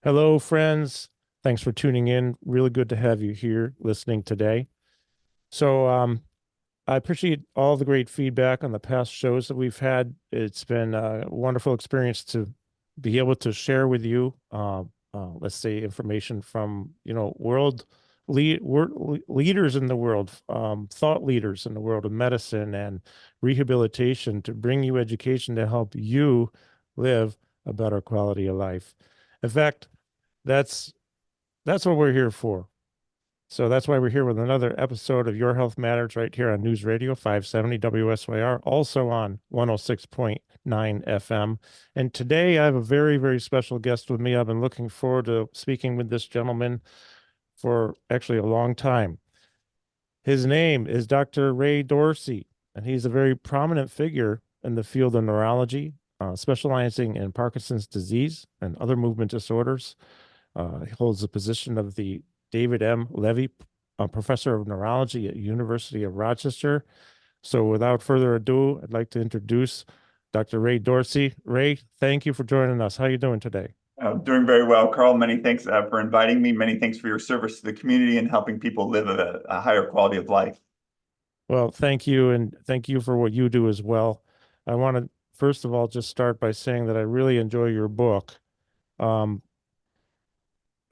Hello, friends. Thanks for tuning in. Really good to have you here listening today. I appreciate all the great feedback on the past shows that we've had. It's been a wonderful experience to be able to share with you, let's say, information from, leaders in the world, thought leaders in the world of medicine and rehabilitation to bring you education to help you live a better quality of life. In fact, that's that's what we're here for. So that's why we're here with another episode of Your Health Matters right here on News Radio 570 WSYR, also on 106.9 FM. And today I have a very, very special guest with me. I've been looking forward to speaking with this gentleman for actually a long time. His name is Dr. Ray Dorsey, and he's a very prominent figure in the field of neurology, specializing in Parkinson's disease and other movement disorders. He holds the position of the David M. Levy Professor of Neurology at University of Rochester. So without further ado, I'd like to introduce Dr. Ray Dorsey. Ray, thank you for joining us. How are you doing today? Doing very well, Carl. Many thanks for inviting me. Many thanks for your service to the community and helping people live a higher quality of life. Well, thank you, and thank you for what you do as well. I want to first of all just start by saying that I really enjoy your book. Um,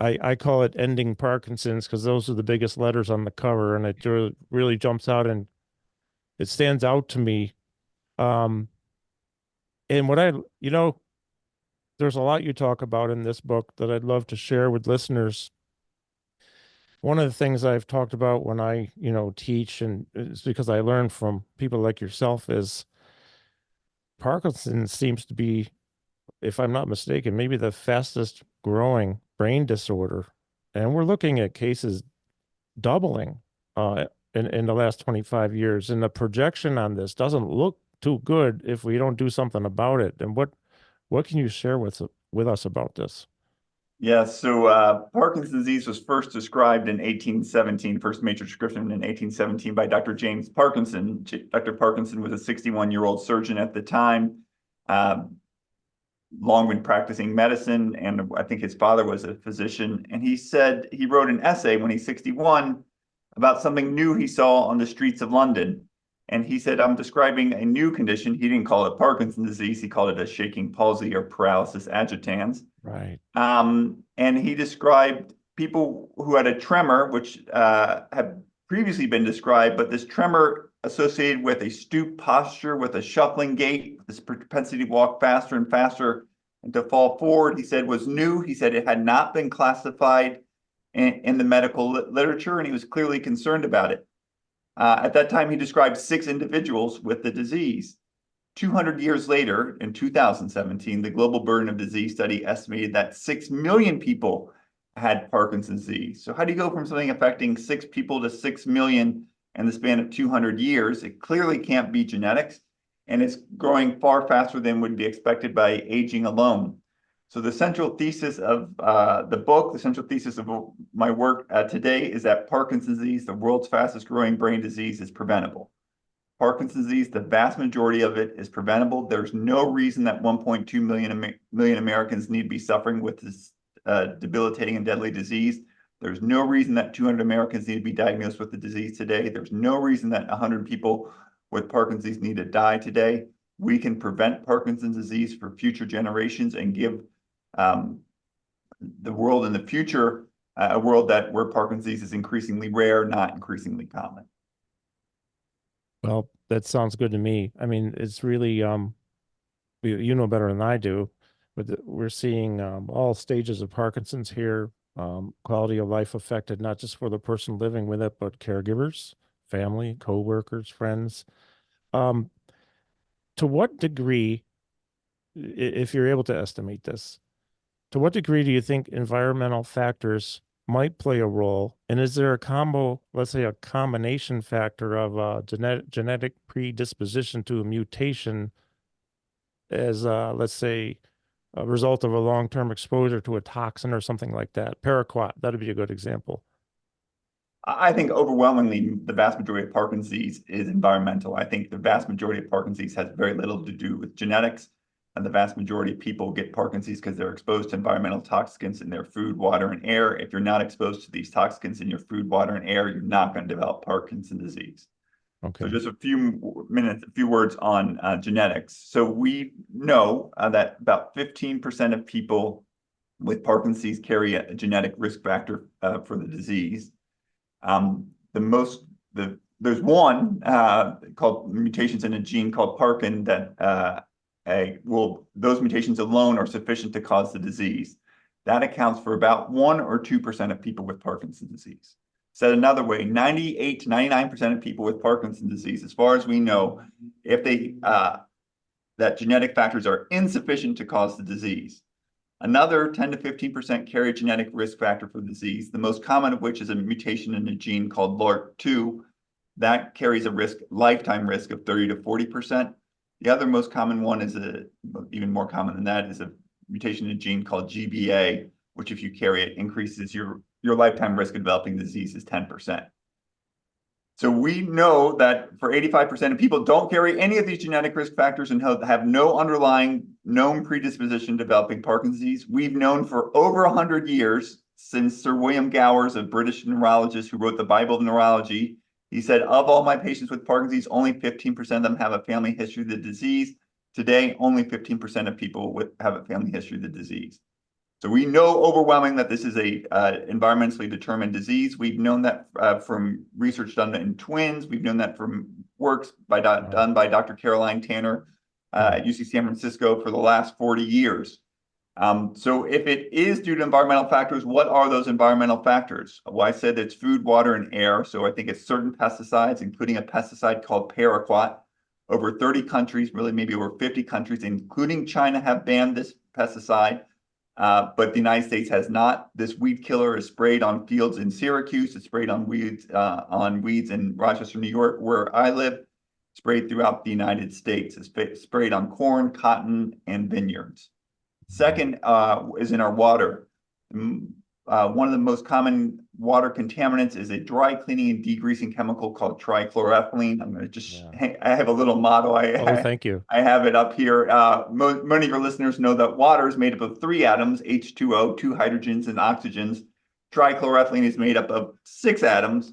I call it Ending Parkinson's because those are the biggest letters on the cover, and it really jumps out and it stands out to me. Um, and what there's a lot you talk about in this book that I'd love to share with listeners. One of the things I've talked about when I, teach, and it's because I learn from people like yourself, is Parkinson's seems to be, if I'm not mistaken, maybe the fastest growing brain disorder. And we're looking at cases doubling in the last 25 years. And the projection on this doesn't look too good if we don't do something about it. And what can you share with us about this? Yeah, so Parkinson's disease was first described in 1817, first major description in 1817 by Dr. James Parkinson. Dr. Parkinson was a 61-year-old surgeon at the time, long been practicing medicine, and I think his father was a physician. And he said he wrote an essay when he's 61 about something new he saw on the streets of London. And he said, I'm describing a new condition. He didn't call it Parkinson's disease. He called it a shaking palsy or paralysis agitans. Right. And he described people who had a tremor, which had previously been described, but this tremor associated with a stoop posture, with a shuffling gait, this propensity to walk faster and faster and to fall forward, he said was new. He said it had not been classified in the medical literature, and he was clearly concerned about it. At that time, he described 6 individuals with the disease. 200 years later, in 2017, the Global Burden of Disease study estimated that 6 million people had Parkinson's disease. So how do you go from something affecting 6 people to 6 million in the span of 200 years? It clearly can't be genetics, and it's growing far faster than would be expected by aging alone. So the central thesis of the book, the central thesis of my work today is that Parkinson's disease, the world's fastest growing brain disease, is preventable. Parkinson's disease, the vast majority of it is preventable. There's no reason that 1.2 million Americans need to be suffering with this debilitating and deadly disease. There's no reason that 200 Americans need to be diagnosed with the disease today. There's no reason that 100 people with Parkinson's disease need to die today. We can prevent Parkinson's disease for future generations and give the world in the future a world where Parkinson's disease is increasingly rare, not increasingly common. Well, that sounds good to me. I mean, it's really, you know better than I do, but we're seeing all stages of Parkinson's here, quality of life affected, not just for the person living with it, but caregivers, family, coworkers, friends. Um, to what degree, if you're able to estimate this, to what degree do you think environmental factors might play a role? And is there a let's say a combination factor of genetic predisposition to a mutation as, let's say, a result of a long-term exposure to a toxin or something like that? Paraquat, that'd be a good example. I think overwhelmingly the vast majority of Parkinson's disease is environmental. I think the vast majority of Parkinson's disease has very little to do with genetics. and the vast majority of people get Parkinson's because they're exposed to environmental toxicants in their food, water, and air. If you're not exposed to these toxicants in your food, water, and air, you're not going to develop Parkinson's disease. Okay. So just a few words on genetics. So we know that about 15% of people with Parkinson's carry a genetic risk factor for the disease. There's one called mutations in a gene called Parkin that those mutations alone are sufficient to cause the disease. That accounts for about 1 or 2% of people with Parkinson's disease. Said another way, 98 to 99% of people with Parkinson's disease, as far as we know, if that genetic factors are insufficient to cause the disease. Another 10 to 15% carry a genetic risk factor for the disease, the most common of which is a mutation in a gene called LRRK2. That carries a lifetime risk of 30 to 40%. The other most common one is even more common than that, is a mutation in a gene called GBA, which if you carry it increases your lifetime risk of developing the disease is 10%. So we know that for 85% of people don't carry any of these genetic risk factors and have no underlying known predisposition to developing Parkinson's disease. We've known for over 100 years, since Sir William Gowers, a British neurologist who wrote the Bible of Neurology, he said, of all my patients with Parkinson's disease, only 15% of them have a family history of the disease. Today, only 15% of people have a family history of the disease. So we know overwhelmingly that this is a environmentally determined disease. We've known that from research done in twins. We've known that from works done by Dr. Caroline Tanner at UC San Francisco for the last 40 years. So if it is due to environmental factors, what are those environmental factors? Well, I said it's food, water, and air. So I think it's certain pesticides, including a pesticide called paraquat. Over 30 countries, really maybe over 50 countries, including China, have banned this pesticide. But the United States has not. This weed killer is sprayed on fields in Syracuse. It's sprayed on weeds in Rochester, New York, where I live. Sprayed throughout the United States. It's sprayed on corn, cotton, and vineyards. Second is in our water. One of the most common water contaminants is a dry cleaning and degreasing chemical called trichloroethylene. I'm going to just, I have a little motto. Thank you. I have it up here. Many of your listeners know that water is made up of 3 atoms, H2O, 2 hydrogens and oxygens. Trichloroethylene is made up of 6 atoms,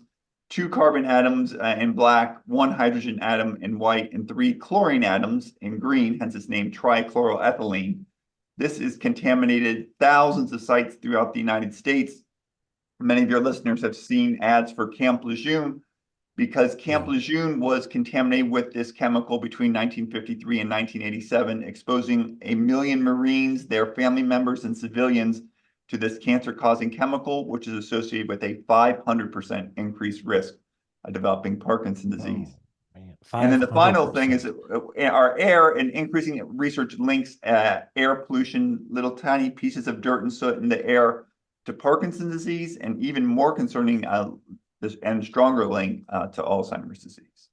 2 carbon atoms in black, 1 hydrogen atom in white, and 3 chlorine atoms in green, hence its name trichloroethylene. This is contaminated thousands of sites throughout the United States. Many of your listeners have seen ads for Camp Lejeune because Camp Lejeune was contaminated with this chemical between 1953 and 1987, exposing 1 million Marines, their family members, and civilians to this cancer-causing chemical, which is associated with a 500% increased risk of developing Parkinson's disease. And then the final thing is our air, and increasing research links air pollution, little tiny pieces of dirt and soot in the air, to Parkinson's disease, and even more concerning and stronger link to Alzheimer's disease.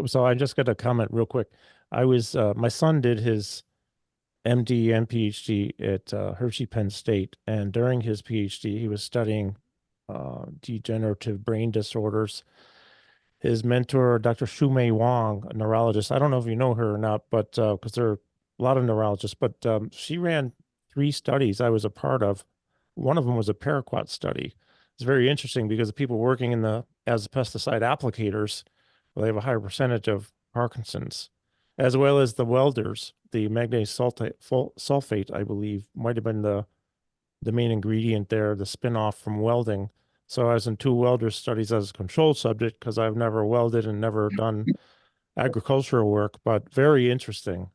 So I just got to comment real quick. My son did his MD and PhD at Hershey Penn State, and during his PhD, he was studying degenerative brain disorders. His mentor, Dr. Shumei Wong, a neurologist, I don't know if you know her or not, but because there are a lot of neurologists, but she ran 3 studies I was a part of. One of them was a paraquat study. It's very interesting because the people working as pesticide applicators, well, they have a higher percentage of Parkinson's, as well as the welders. The manganese sulfate, I believe, might have been the main ingredient there, the spin-off from welding. So I was in 2 welder studies as a control subject because I've never welded and never done agricultural work, but very interesting.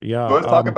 Yeah. So let's talk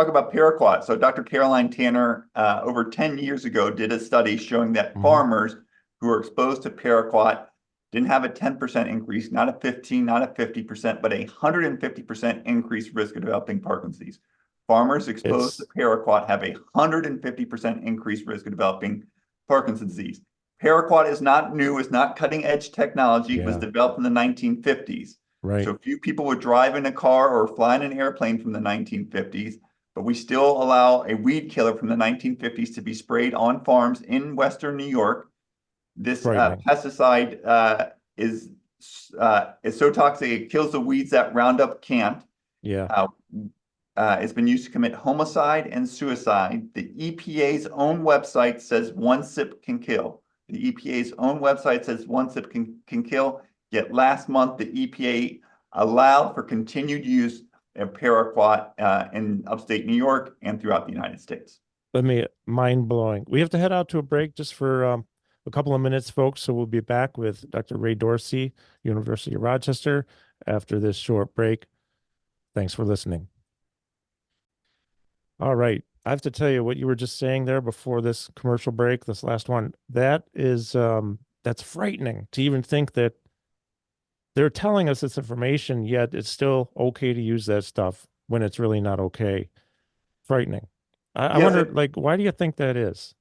about paraquat. So Dr. Caroline Tanner, over 10 years ago, did a study showing that farmers who were exposed to paraquat didn't have a 10% increase, not a 15, not a 50%, but a 150% increased risk of developing Parkinson's. Farmers exposed to paraquat have a 150% increased risk of developing Parkinson's disease. Paraquat is not new, it's not cutting edge technology. It was developed in the 1950s. Right. So few people would drive in a car or fly in an airplane from the 1950s, but we still allow a weed killer from the 1950s to be sprayed on farms in Western New York. This pesticide is so toxic, it kills the weeds that Roundup can't. Yeah. Uh, it's been used to commit homicide and suicide. The EPA's own website says one sip can kill. The EPA's own website says one sip can kill. Yet last month, the EPA allowed for continued use of paraquat in upstate New York and throughout the United States. Mind blowing. We have to head out to a break just for a couple of minutes, folks. So we'll be back with Dr. Ray Dorsey, University of Rochester, after this short break. Thanks for listening. All right. I have to tell you what you were just saying there before this commercial break, this last one, that's frightening to even think that they're telling us this information, yet it's still okay to use that stuff when it's really not okay. Frightening. I Yes, wonder, like, why do you think that is?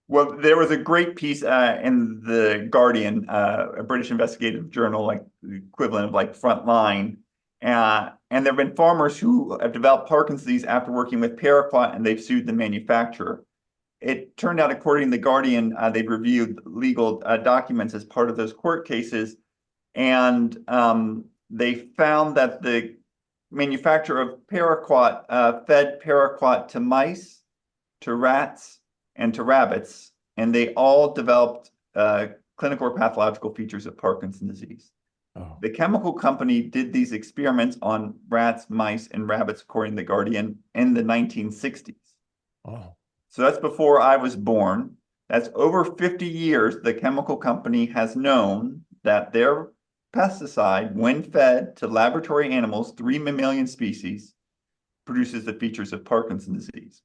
well, there was a great piece in the Guardian, a British investigative journal, like the equivalent of like Frontline. And there have been farmers who have developed Parkinson's disease after working with paraquat, and they've sued the manufacturer. It turned out, according to the Guardian, they've reviewed legal documents as part of those court cases, and they found that the manufacturer of paraquat fed paraquat to mice, to rats, and to rabbits, and they all developed clinical or pathological features of Parkinson's disease. Oh, The chemical company did these experiments on rats, mice, and rabbits, according to the Guardian, in the 1960s. oh, So that's before I was born. That's over 50 years the chemical company has known that their pesticide, when fed to laboratory animals, 3 mammalian species, produces the features of Parkinson's disease.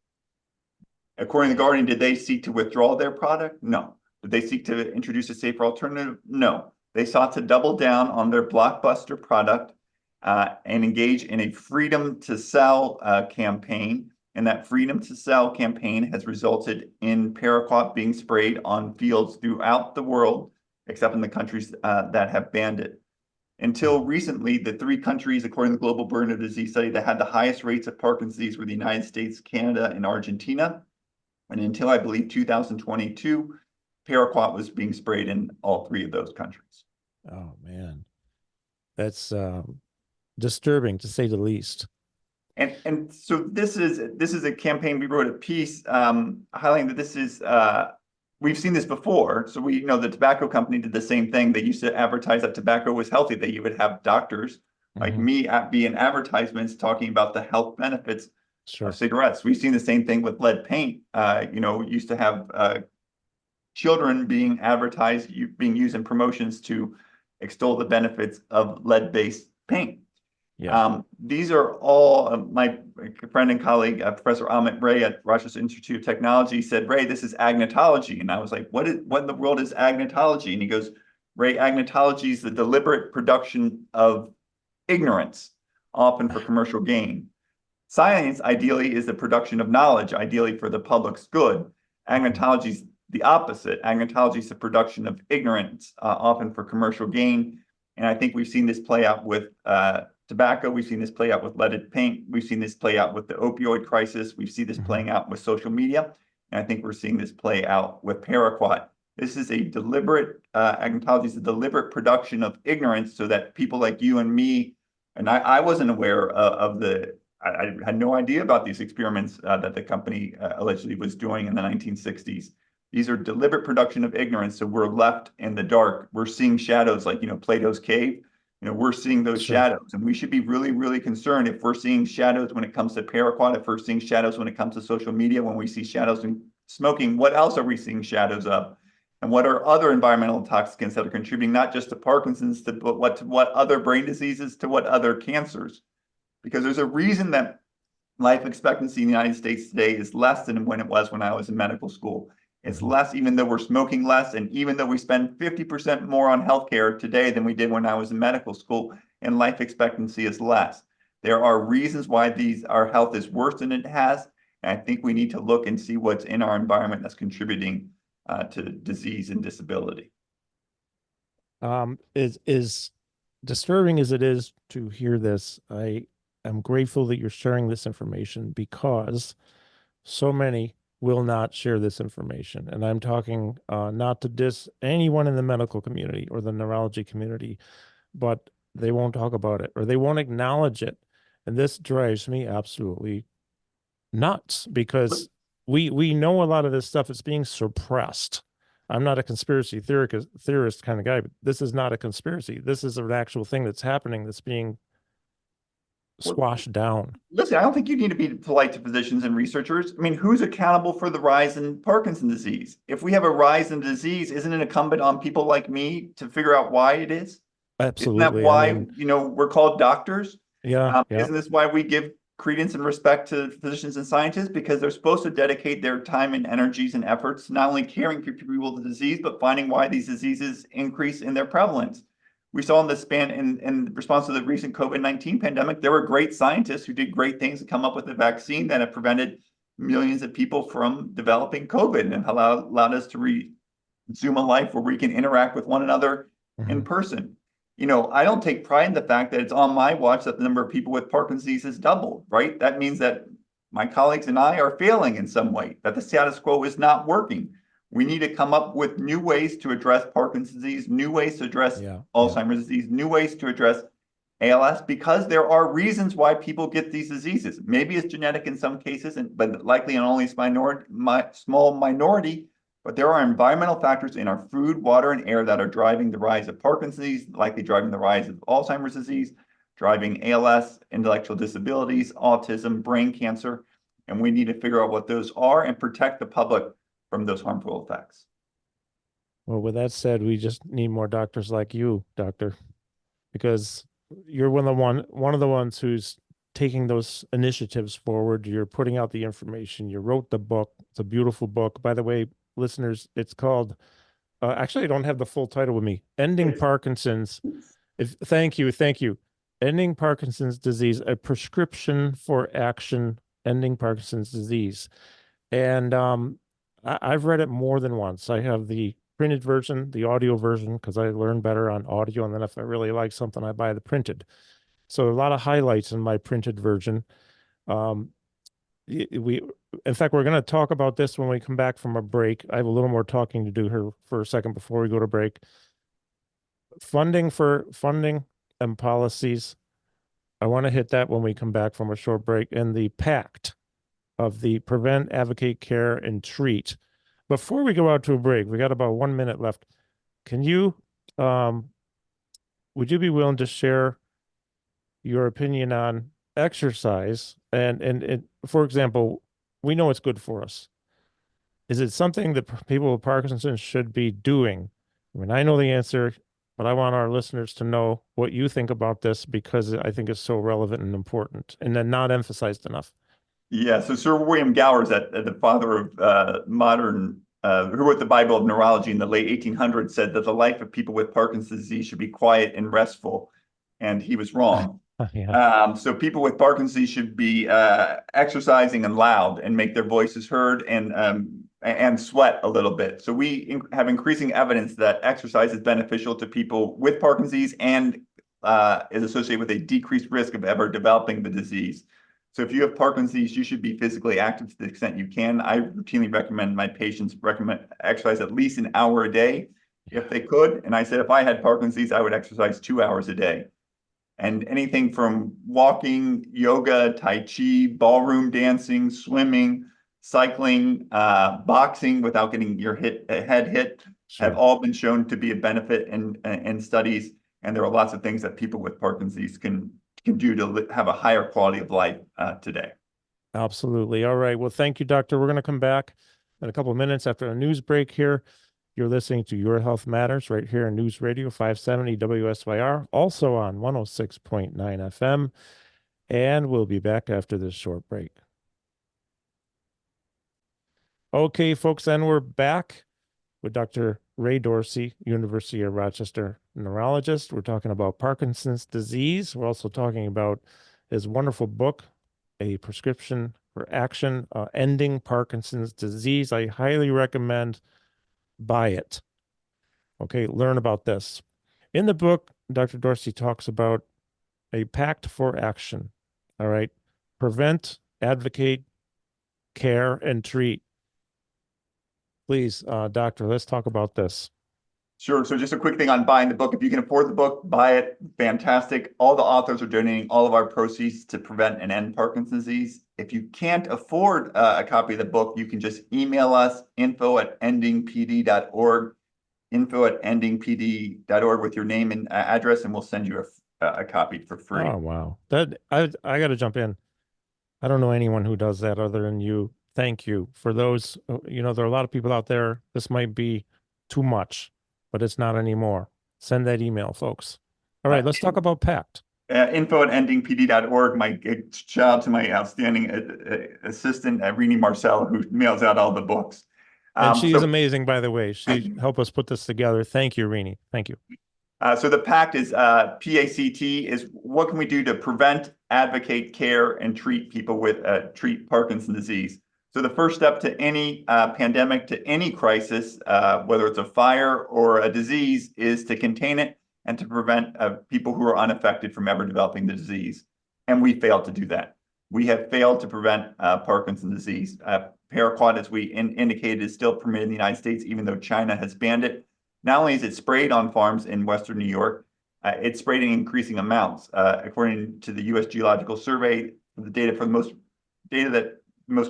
According to the Guardian, did they seek to withdraw their product? No. Did they seek to introduce a safer alternative? No. They sought to double down on their blockbuster product and engage in a freedom to sell campaign. And that freedom to sell campaign has resulted in paraquat being sprayed on fields throughout the world, except in the countries that have banned it. Until recently, the three countries, according to the Global Burden of Disease Study, that had the highest rates of Parkinson's disease were the United States, Canada, and Argentina. And until I believe 2022, paraquat was being sprayed in all three of those countries. oh man. That's disturbing to say the least. And so this is a campaign. We wrote a piece highlighting that this is we've seen this before. So we know the tobacco company did the same thing. They used to advertise that tobacco was healthy, that you would have doctors like me be in advertisements talking about the health benefits Sure. of cigarettes. We've seen the same thing with lead paint. Used to have children being advertised, being used in promotions to extol the benefits of lead-based paint. Yeah. These are all my friend and colleague, Professor Amit Ray at Rochester Institute of Technology said, Ray, this is agnotology. And I was like, what in the world is agnotology? And he goes, Ray, agnotology is the deliberate production of ignorance, often for commercial gain. Science, ideally, is the production of knowledge, ideally for the public's good. Agnotology is the opposite. Agnotology is the production of ignorance, often for commercial gain. And I think we've seen this play out with tobacco. We've seen this play out with leaded paint. We've seen this play out with the opioid crisis. We've seen this playing out with social media. And I think we're seeing this play out with paraquat. This is a deliberate, agnotology is a deliberate production of ignorance so that people like you and me, and I wasn't aware of I had no idea about these experiments that the company allegedly was doing in the 1960s. These are deliberate production of ignorance. So we're left in the dark. We're seeing shadows like, Plato's cave. We're seeing those Sure. shadows, and we should be really, really concerned if we're seeing shadows when it comes to paraquat, if we're seeing shadows when it comes to social media, when we see shadows in smoking, what else are we seeing shadows of? And what are other environmental intoxicants that are contributing not just to Parkinson's, but what other brain diseases, to what other cancers? Because there's a reason that life expectancy in the United States today is less than when it was when I was in medical school. It's less, even though we're smoking less, and even though we spend 50% more on healthcare today than we did when I was in medical school, and life expectancy is less. There are reasons why our health is worse than it has, and I think we need to look and see what's in our environment that's contributing to disease and disability. Is disturbing as it is to hear this, I am grateful that you're sharing this information because so many will not share this information. And I'm talking not to diss anyone in the medical community or the neurology community, but they won't talk about it or they won't acknowledge it. And this drives me absolutely nuts because we know a lot of this stuff is being suppressed. I'm not a conspiracy theorist kind of guy, but this is not a conspiracy. This is an actual thing that's happening that's being Well, squashed down. listen, I don't think you need to be polite to physicians and researchers. I mean, who's accountable for the rise in Parkinson's disease? If we have a rise in disease, isn't it incumbent on people like me to figure out why it is? Isn't that Absolutely. I why, mean, we're called doctors? yeah, yeah. Isn't this why we give credence and respect to physicians and scientists? Because they're supposed to dedicate their time and energies and efforts to not only caring for people with the disease, but finding why these diseases increase in their prevalence. We saw in the span in response to the recent COVID-19 pandemic, there were great scientists who did great things to come up with a vaccine that have prevented millions of people from developing COVID and allowed us to resume a life where we can interact with one another in Mhm. person. I don't take pride in the fact that it's on my watch that the number of people with Parkinson's disease has doubled, right? That means that my colleagues and I are failing in some way, that the status quo is not working. We need to come up with new ways to address Parkinson's disease, new ways to address Yeah, yeah. Alzheimer's disease, new ways to address ALS, because there are reasons why people get these diseases. Maybe it's genetic in some cases, but likely in only a small minority. But there are environmental factors in our food, water, and air that are driving the rise of Parkinson's disease, likely driving the rise of Alzheimer's disease, driving ALS, intellectual disabilities, autism, brain cancer. And we need to figure out what those are and protect the public from those harmful effects. Well, with that said, we just need more doctors like you, doctor, because you're one of the ones who's taking those initiatives forward. You're putting out the information. You wrote the book. It's a beautiful book. By the way, listeners, it's called actually I don't have the full title with me. Ending It's Parkinson's. If thank you. Ending Parkinson's disease, a prescription for action, ending Parkinson's disease. And I've read it more than once. I have the printed version, the audio version, because I learn better on audio. And then if I really like something, I buy the printed. So a lot of highlights in my printed version. Um, we, in fact, we're going to talk about this when we come back from a break. I have a little more talking to do here for a second before we go to break. Funding and policies. I want to hit that when we come back from a short break. And the pact of the prevent, advocate, care, and treat. Before we go out to a break, we got about 1 minute left. Can you, um, would you be willing to share your opinion on exercise? And for example, we know it's good for us. Is it something that people with Parkinson's should be doing? I mean, I know the answer, but I want our listeners to know what you think about this because I think it's so relevant and important and then not emphasized enough. Yeah, so Sir William Gowers, the father of modern, who wrote the Bible of Neurology in the late 1800s, said that the life of people with Parkinson's disease should be quiet and restful, and he was wrong. Yeah. So people with Parkinson's disease should be exercising and loud and make their voices heard and sweat a little bit. So we have increasing evidence that exercise is beneficial to people with Parkinson's disease and is associated with a decreased risk of ever developing the disease. So if you have Parkinson's disease, you should be physically active to the extent you can. I routinely recommend my patients recommend exercise at least an hour a day if they could. And I said, if I had Parkinson's disease, I would exercise 2 hours a day. And anything from walking, yoga, tai chi, ballroom dancing, swimming, cycling, boxing without getting your head hit have Sure. all been shown to be a benefit in studies. And there are lots of things that people with Parkinson's disease can do to have a higher quality of life today. Absolutely. All right. Well, thank you, doctor. We're going to come back in a couple of minutes after a news break here. You're listening to Your Health Matters right here in News Radio 570 WSYR, also on 106.9 FM. And we'll be back after this short break. Okay, folks, and we're back with Dr. Ray Dorsey, University of Rochester neurologist. We're talking about Parkinson's disease. We're also talking about his wonderful book, A Prescription for Action, Ending Parkinson's Disease. I highly recommend buy it. Okay, learn about this. In the book, Dr. Dorsey talks about a pact for action. All right, prevent, advocate, care, and treat. Please, doctor, let's talk about this. Sure. So just a quick thing on buying the book. If you can afford the book, buy it. Fantastic. All the authors are donating all of our proceeds to prevent and end Parkinson's disease. If you can't afford a copy of the book, you can just email us info@endingpd.org, info@endingpd.org with your name and address, and we'll send you a copy for free. Oh, wow. That I got to jump in. I don't know anyone who does that other than you. Thank you for those. There are a lot of people out there. This might be too much, but it's not anymore. Send that email, folks. All right, Uh, let's talk about PACT. info@endingpd.org. My shout out to my outstanding assistant, Rini Marcel, who mails out all the books. And she is So amazing, by the way. She helped us put this together. Thank you, Rini. Thank you. So the PACT is PACT is what can we do to prevent, advocate, care, and treat people with treat Parkinson's disease. So the first step to any pandemic, to any crisis, whether it's a fire or a disease, is to contain it and to prevent people who are unaffected from ever developing the disease. And we failed to do that. We have failed to prevent Parkinson's disease. Paraquat, as we indicated, is still permitted in the United States, even though China has banned it. Not only is it sprayed on farms in Western New York, it's sprayed in increasing amounts. According to the U.S. Geological Survey, the data for the most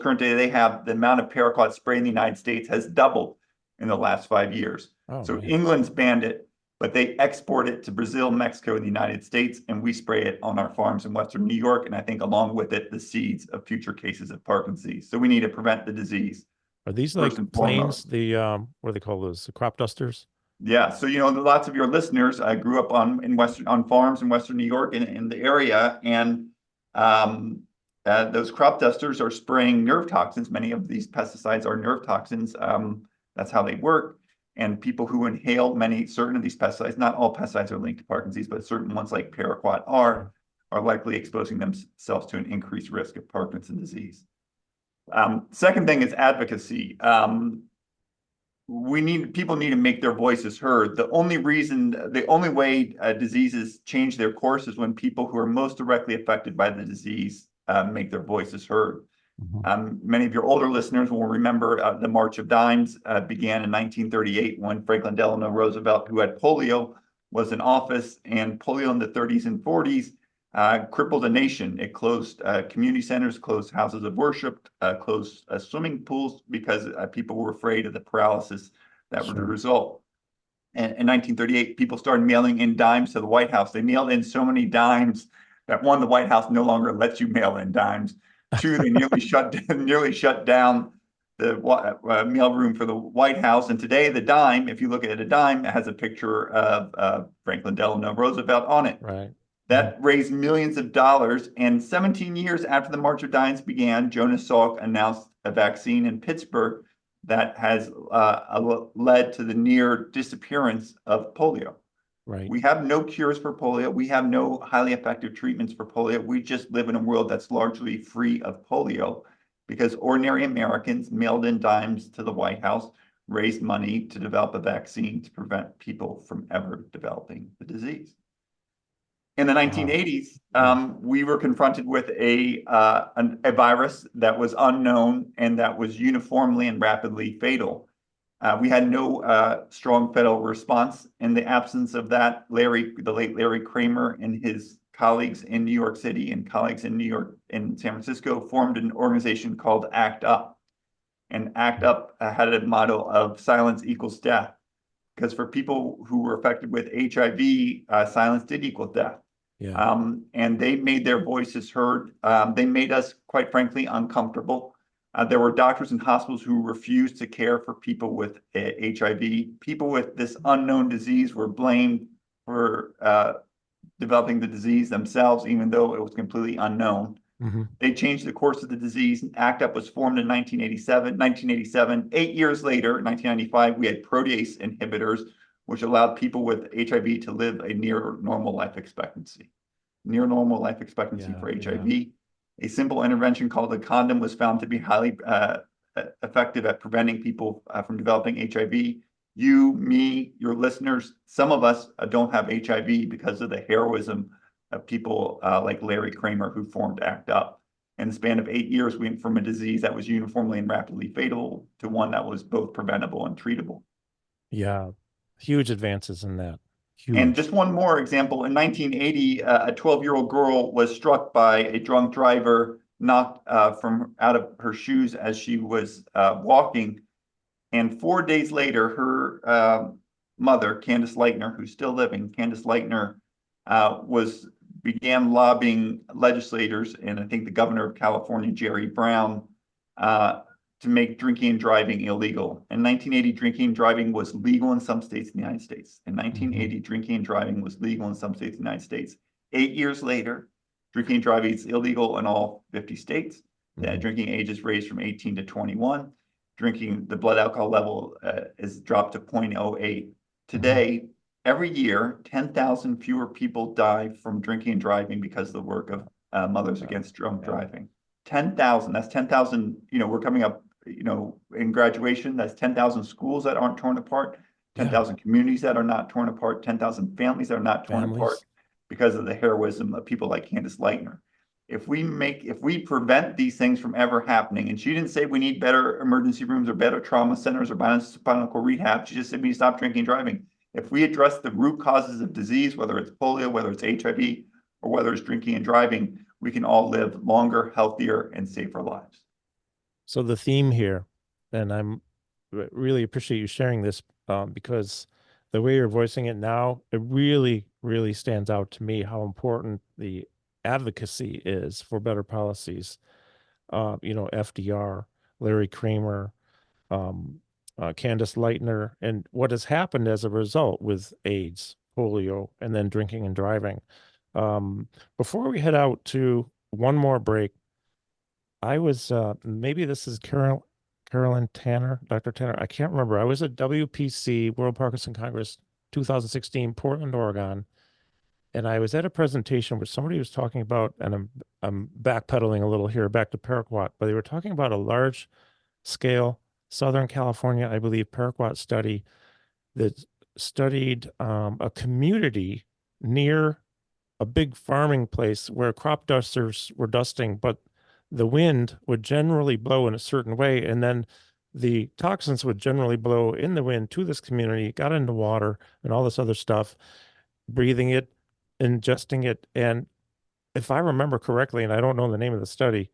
current data they have, the amount of paraquat sprayed in the United States has doubled in the last 5 years. Oh, so man. England's banned it, but they export it to Brazil, Mexico, and the United States, and we spray it on our farms in Western New York, and I think along with it, the seeds of future cases of Parkinson's disease. So we need to prevent the disease. Are these First like and planes, foremost. what do they call those? The crop dusters? Yeah, so lots of your listeners grew up on farms in Western New York and in the area, and those crop dusters are spraying nerve toxins. Many of these pesticides are nerve toxins. That's how they work. And people who inhale certain of these pesticides, not all pesticides are linked to Parkinson's, but certain ones like paraquat are likely exposing themselves to an increased risk of Parkinson's disease. Second thing is advocacy. People need to make their voices heard. The only way diseases change their course is when people who are most directly affected by the disease make their voices heard. Many of your older listeners will remember the March of Dimes began in 1938 when Franklin Delano Roosevelt, who had polio, was in office, and polio in the 30s and 40s crippled a nation. It closed community centers, closed houses of worship, closed swimming pools because people were afraid of the paralysis that would result. And in 1938, people started mailing in dimes to the White House. They mailed in so many dimes that one, the White House no longer lets you mail in dimes. Two, they nearly shut down the mailroom for the White House. And today, the dime, if you look at a dime, it has a picture of Franklin Delano Roosevelt on it. Right. That raised millions of dollars. And 17 years after the March of Dimes began, Jonas Salk announced a vaccine in Pittsburgh that has led to the near disappearance of polio. Right. We have no cures for polio. We have no highly effective treatments for polio. We just live in a world that's largely free of polio because ordinary Americans mailed in dimes to the White House, raised money to develop a vaccine to prevent people from ever developing the disease. In the 1980s, we were confronted with a virus that was unknown and that was uniformly and rapidly fatal. We had no strong federal response. In the absence of that, the late Larry Kramer and his colleagues in New York City and colleagues in New York and San Francisco formed an organization called ACT UP. And ACT UP had a motto of silence equals death. Because for people who were affected with HIV, silence did equal death. Yeah. And they made their voices heard. They made us, quite frankly, uncomfortable. There were doctors and hospitals who refused to care for people with HIV. People with this unknown disease were blamed for developing the disease themselves, even though it was completely unknown. They changed the course of the disease. ACT UP was formed in 1987. 8 years later, in 1995, we had protease inhibitors, which allowed people with HIV to live a near normal life expectancy. Near normal life expectancy for HIV. A simple intervention called a condom was found to be highly effective at preventing people from developing HIV. You, me, your listeners, some of us don't have HIV because of the heroism of people like Larry Kramer, who formed ACT UP. In the span of 8 years, we went from a disease that was uniformly and rapidly fatal to one that was both preventable and treatable. Yeah. Huge advances in that. And Huge. just one more example, in 1980, a 12-year-old girl was struck by a drunk driver, knocked from out of her shoes as she was walking. And 4 days later, her mother, Candace Lightner, who's still living, Candace Lightner, began lobbying legislators, and I think the governor of California, Jerry Brown, to make drinking and driving illegal. In 1980, drinking and driving was legal in some states in the United States. In 1980, drinking and driving was legal in some states in the United States. 8 years later, drinking and driving is illegal in all 50 states. The drinking age is raised from 18 to 21. The blood alcohol level is dropped to 0.08. Today, every year, 10,000 fewer people die from drinking and driving because of the work of Mothers Against Drunk Driving. 10,000, that's 10,000, we're coming up, in graduation, that's 10,000 schools that aren't torn apart, 10,000 communities that are not torn apart, 10,000 families that are not torn apart because of the heroism of people like Candace Lightner. If we prevent these things from ever happening, and she didn't say we need better emergency rooms or better trauma centers or spinal cord rehab, she just said we need to stop drinking and driving. If we address the root causes of disease, whether it's polio, whether it's HIV, or whether it's drinking and driving, we can all live longer, healthier, and safer lives. So the theme here, and I'm really appreciate you sharing this because the way you're voicing it now, it really, really stands out to me how important the advocacy is for better policies. FDR, Larry Kramer, Candace Lightner, and what has happened as a result with AIDS, polio, and then drinking and driving. Before we head out to one more break, I was maybe this is Carolyn Tanner, Dr. Tanner. I can't remember. I was at WPC World Parkinson Congress 2016, Portland, Oregon, and I was at a presentation where somebody was talking about, and I'm backpedaling a little here, back to Paraquat, but they were talking about a large scale Southern California, I believe, Paraquat study that studied a community near a big farming place where crop dusters were dusting, but the wind would generally blow in a certain way, and then the toxins would generally blow in the wind to this community, got into water and all this other stuff, breathing it, ingesting it. And if I remember correctly, and I don't know the name of the study,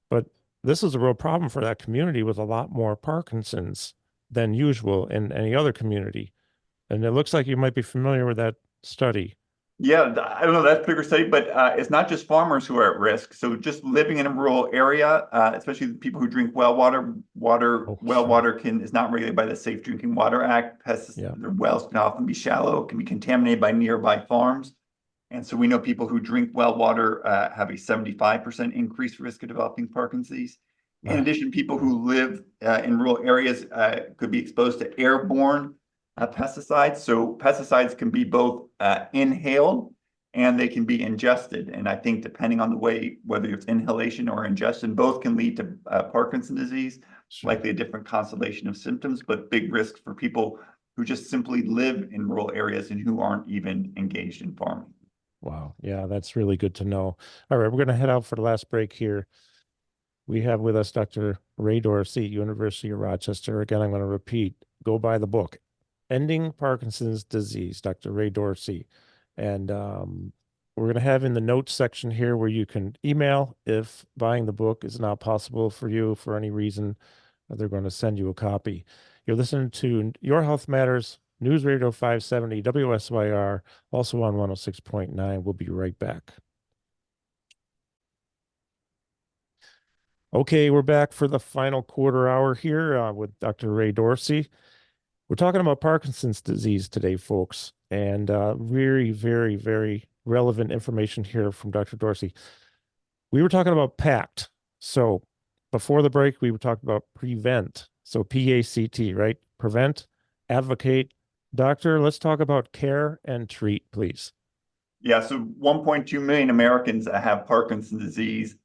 but this is a real problem for that community with a lot more Parkinson's than usual in any other community. And it looks like you might be familiar with that study. Yeah, I don't know, that's a bigger study, but it's not just farmers who are at risk. So just living in a rural area, especially the people who drink well water, water is not regulated by the Safe Drinking Water Act. The wells can often be shallow, can be contaminated by nearby farms. And so we know people who drink well water have a 75% increased risk of developing Parkinson's. In addition, people who live in rural areas could be exposed to airborne pesticides. So pesticides can be both inhaled and they can be ingested. And I think depending on the way, whether it's inhalation or ingestion, both can lead to Parkinson's disease, likely a different constellation of symptoms, but big risks for people who just simply live in rural areas and who aren't even engaged in farming. Wow. Yeah, that's really good to know. All right, we're going to head out for the last break here. We have with us Dr. Ray Dorsey, University of Rochester. Again, I'm going to repeat, go buy the book, Ending Parkinson's Disease, Dr. Ray Dorsey. And we're going to have in the notes section here where you can email if buying the book is not possible for you for any reason. They're going to send you a copy. You're listening to Your Health Matters, News Radio 570, WSYR, also on 106.9. We'll be right back. Okay, we're back for the final quarter hour here with Dr. Ray Dorsey. We're talking about Parkinson's disease today, folks, and very, very, very relevant information here from Dr. Dorsey. We were talking about PACT. So before the break, we were talking about prevent. So PACT, right? Prevent, advocate. Doctor, let's talk about care and treat, please. Yeah, so 1.2 million Americans have Parkinson's disease,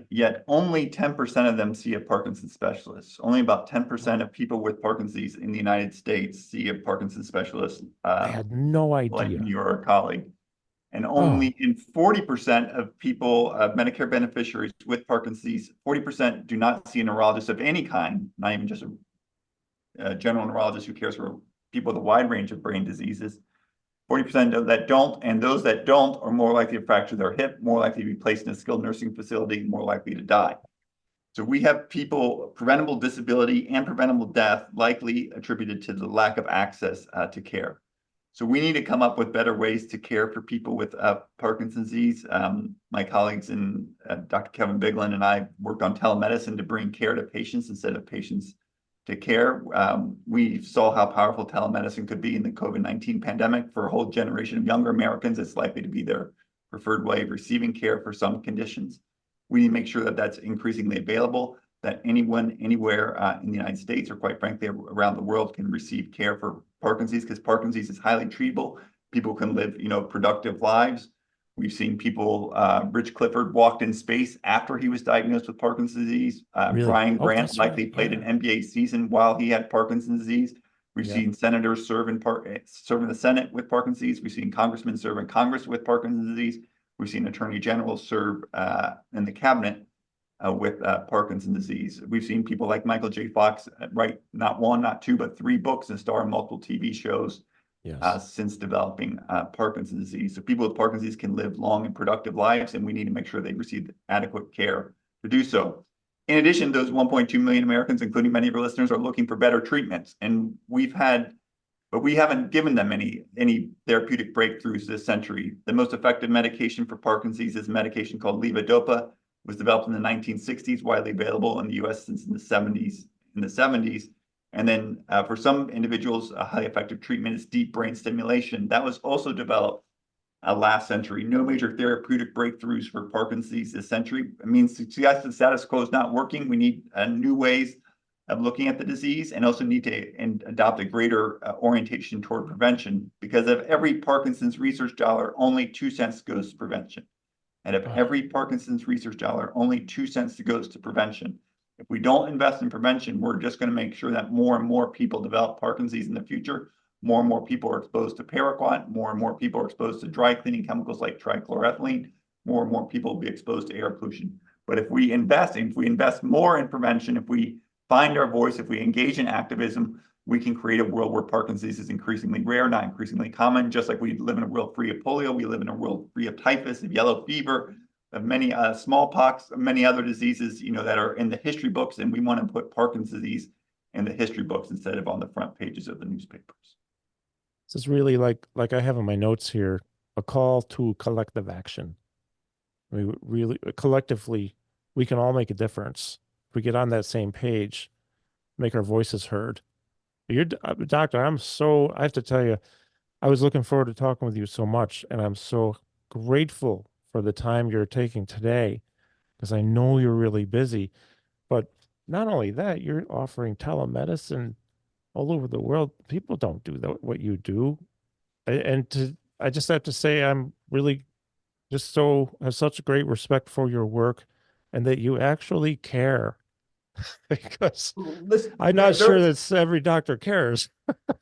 yet only 10% of them see a Parkinson's specialist. Only about 10% of people with Parkinson's disease in the United States see a Parkinson's specialist. I had no idea. Like you or a colleague. And only in 40% of people, Medicare beneficiaries with Parkinson's disease, 40% do not see a neurologist of any kind, not even just a general neurologist who cares for people with a wide range of brain diseases. 40% of that don't, and those that don't are more likely to fracture their hip, more likely to be placed in a skilled nursing facility, more likely to die. So we have people, preventable disability and preventable death likely attributed to the lack of access to care. So we need to come up with better ways to care for people with Parkinson's disease. My colleagues and Dr. Kevin Biglin and I worked on telemedicine to bring care to patients instead of patients to care. We saw how powerful telemedicine could be in the COVID-19 pandemic. For a whole generation of younger Americans, it's likely to be their preferred way of receiving care for some conditions. We need to make sure that that's increasingly available, that anyone, anywhere in the United States, or quite frankly, around the world, can receive care for Parkinson's, because Parkinson's is highly treatable. People can live, productive lives. We've seen people, Rich Clifford walked in space after he was diagnosed with Parkinson's disease. Really? Brian Oh, Grant that's likely right. played Yeah. an NBA season while he had Parkinson's disease. We've Yeah. seen senators serve in the Senate with Parkinson's disease. We've seen congressmen serve in Congress with Parkinson's disease. We've seen attorney generals serve in the cabinet with Parkinson's disease. We've seen people like Michael J. Fox write not one, not two, but 3 books and star in multiple TV shows Yes. since developing Parkinson's disease. So people with Parkinson's disease can live long and productive lives, and we need to make sure they receive adequate care to do so. In addition, those 1.2 million Americans, including many of our listeners, are looking for better treatments. And but we haven't given them any therapeutic breakthroughs this century. The most effective medication for Parkinson's disease is a medication called levodopa. It was developed in the 1960s, widely available in the US since the 70s. And then for some individuals, a highly effective treatment is deep brain stimulation. That was also developed last century. No major therapeutic breakthroughs for Parkinson's disease this century. It means to suggest the status quo is not working. We need new ways of looking at the disease, and also need to adopt a greater orientation toward prevention, because of every Parkinson's research dollar, only 2 cents goes to prevention. And of every Parkinson's research dollar, only 2 cents goes to prevention. If we don't invest in prevention, we're just going to make sure that more and more people develop Parkinson's disease in the future. More and more people are exposed to paraquat. More and more people are exposed to dry cleaning chemicals like trichloroethylene. More and more people will be exposed to air pollution. But if we invest more in prevention, if we find our voice, if we engage in activism, we can create a world where Parkinson's disease is increasingly rare, not increasingly common. Just like we live in a world free of polio, we live in a world free of typhus, of yellow fever, of many smallpox, many other diseases, that are in the history books, and we want to put Parkinson's disease in the history books instead of on the front pages of the newspapers. This is really like I have in my notes here, a call to collective action. I mean, really, collectively, we can all make a difference. If we get on that same page, make our voices heard. You're doctor. I have to tell you, I was looking forward to talking with you so much, and I'm so grateful for the time you're taking today, because I know you're really busy. But not only that, you're offering telemedicine all over the world. People don't do what you do. I just have to say, I'm really just have such great respect for your work, and that you actually care, because Listen, I'm not sure that every doctor cares.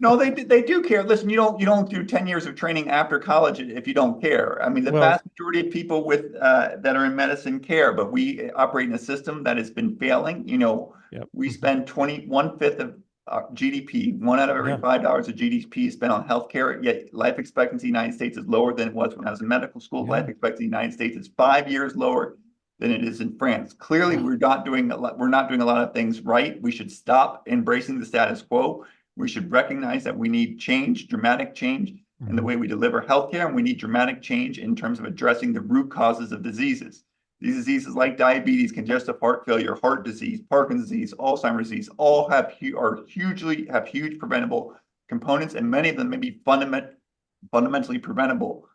no, they do care. Listen, you don't do 10 years of training after college if you don't care. I mean, the Well, vast majority of people with that are in medicine care, but we operate in a system that has been failing. yep. We spend 1/5 of GDP. One out of every Yeah. $5 of GDP is spent on healthcare. Yet life expectancy in the United States is lower than it was when I was in medical school. Yeah. Life expectancy in the United States is 5 years lower than it is in France. Clearly, Oh, we're not doing a lot of things right. We should stop embracing the status quo. We should recognize that we need change, dramatic change in the way we deliver healthcare, and we need dramatic change in terms of addressing the root causes of diseases. These diseases like diabetes, congestive heart failure, heart disease, Parkinson's disease, Alzheimer's disease, all have huge preventable components, and many of them may be fundamentally preventable.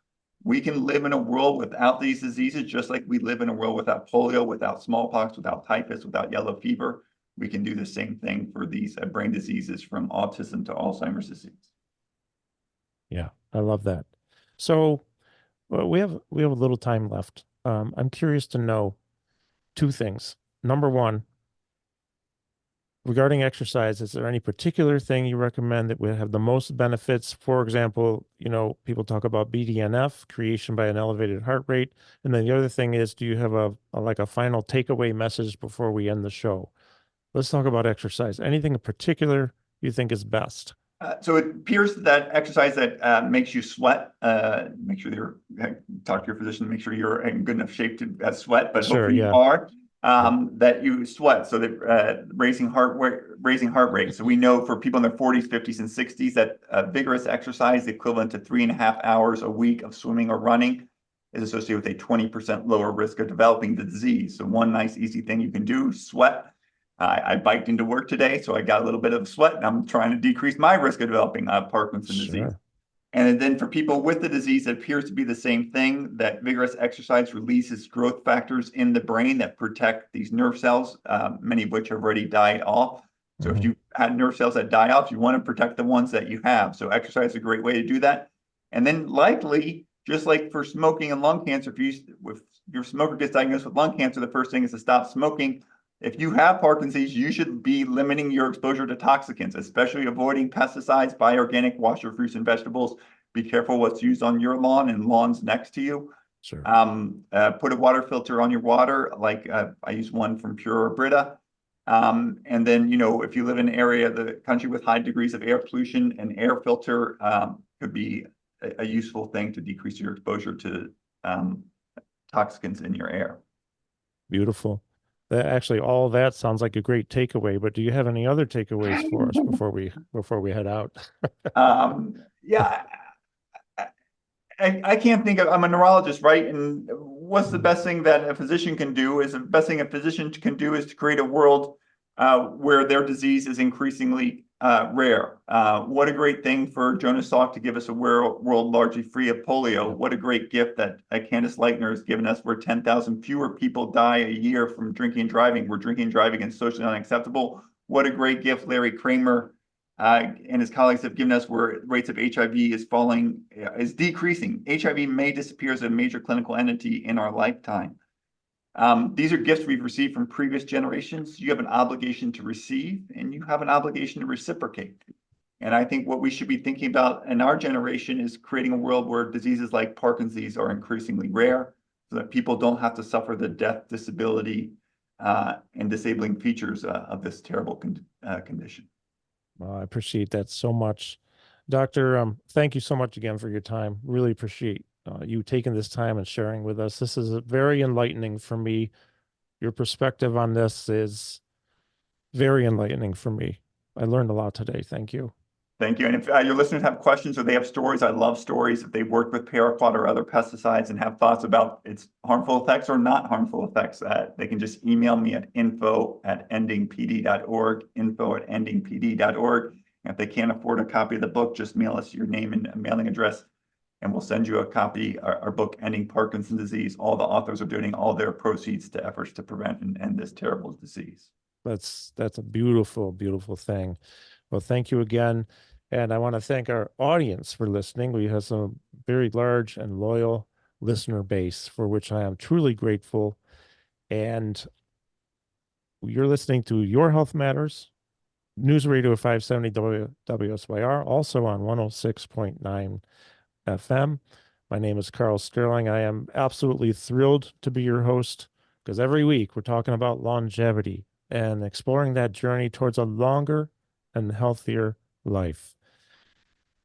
We can live in a world without these diseases, just like we live in a world without polio, without smallpox, without typhus, without yellow fever. We can do the same thing for these brain diseases, from autism to Alzheimer's disease. yeah, I love that. So, well, we have a little time left. I'm curious to know 2 things. Number one, regarding exercise, is there any particular thing you recommend that would have the most benefits? For example, people talk about BDNF, creation by an elevated heart rate. And then the other thing is, do you have a final takeaway message before we end the show? Let's talk about exercise. Anything in particular you think is best? So it appears that exercise that makes you sweat, make sure you're talk to your physician, make sure you're in good enough shape to sweat, but Sure, hopefully you yeah. are. Yeah. That you sweat, so that raising heart rate. So we know for people in their 40s, 50s, and 60s that vigorous exercise, equivalent to 3.5 hours a week of swimming or running, is associated with a 20% lower risk of developing the disease. So one nice, easy thing you can do: sweat. I biked into work today, so I got a little bit of sweat, and I'm trying to decrease my risk of developing Parkinson's disease. Sure. And then for people with the disease, it appears to be the same thing, that vigorous exercise releases growth factors in the brain that protect these nerve cells, many of which have already died off. So if Mhm. you had nerve cells that die off, you want to protect the ones that you have. So exercise is a great way to do that. And then likely, just like for smoking and lung cancer, if your smoker gets diagnosed with lung cancer, the first thing is to stop smoking. If you have Parkinson's, you should be limiting your exposure to toxicants, especially avoiding pesticides, buy organic, wash your fruits and vegetables. Be careful what's used on your lawn and lawns next to you. Sure. Put a water filter on your water, like I use one from Pure or Brita. And then, if you live in an area of the country with high degrees of air pollution, an air filter could be a useful thing to decrease your exposure to toxicants in your air. Beautiful. That actually, all that sounds like a great takeaway, but do you have any other takeaways for us before we head out? Yeah, I can't think of, I'm a neurologist, right? And what's the Mhm. best thing that a physician can do? Is the best thing a physician can do is to create a world where their disease is increasingly rare. What a great thing for Jonas Salk to give us a world largely free of polio. Yeah. What a great gift that Candace Leitner has given us, where 10,000 fewer people die a year from drinking and driving, where drinking and driving is socially unacceptable. What a great gift Larry Kramer and his colleagues have given us, where rates of HIV is decreasing. HIV may disappear as a major clinical entity in our lifetime. These are gifts we've received from previous generations. You have an obligation to receive, and you have an obligation to reciprocate. And I think what we should be thinking about in our generation is creating a world where diseases like Parkinson's are increasingly rare, so that people don't have to suffer the death, disability, and disabling features of this terrible condition. Well, I appreciate that so much. Doctor, thank you so much again for your time. Really appreciate you taking this time and sharing with us. This is very enlightening for me. Your perspective on this is very enlightening for me. I learned a lot today. Thank you. Thank you. And if your listeners have questions or they have stories, I love stories. If they've worked with paraquat or other pesticides and have thoughts about its harmful effects or not harmful effects, they can just email me at info@endingpd.org, info@endingpd.org. And if they can't afford a copy of the book, just mail us your name and mailing address, and we'll send you a copy, our book, Ending Parkinson's Disease. All the authors are donating all their proceeds to efforts to prevent and end this terrible disease. That's a beautiful, beautiful thing. Well, thank you again. And I want to thank our audience for listening. We have some very large and loyal listener base for which I am truly grateful. And you're listening to Your Health Matters, News Radio 570 WSYR, also on 106.9 FM. My name is Carl Sterling. I am absolutely thrilled to be your host because every week we're talking about longevity and exploring that journey towards a longer and healthier life.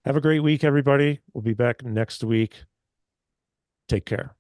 Have a great week, everybody. We'll be back next week. Take care.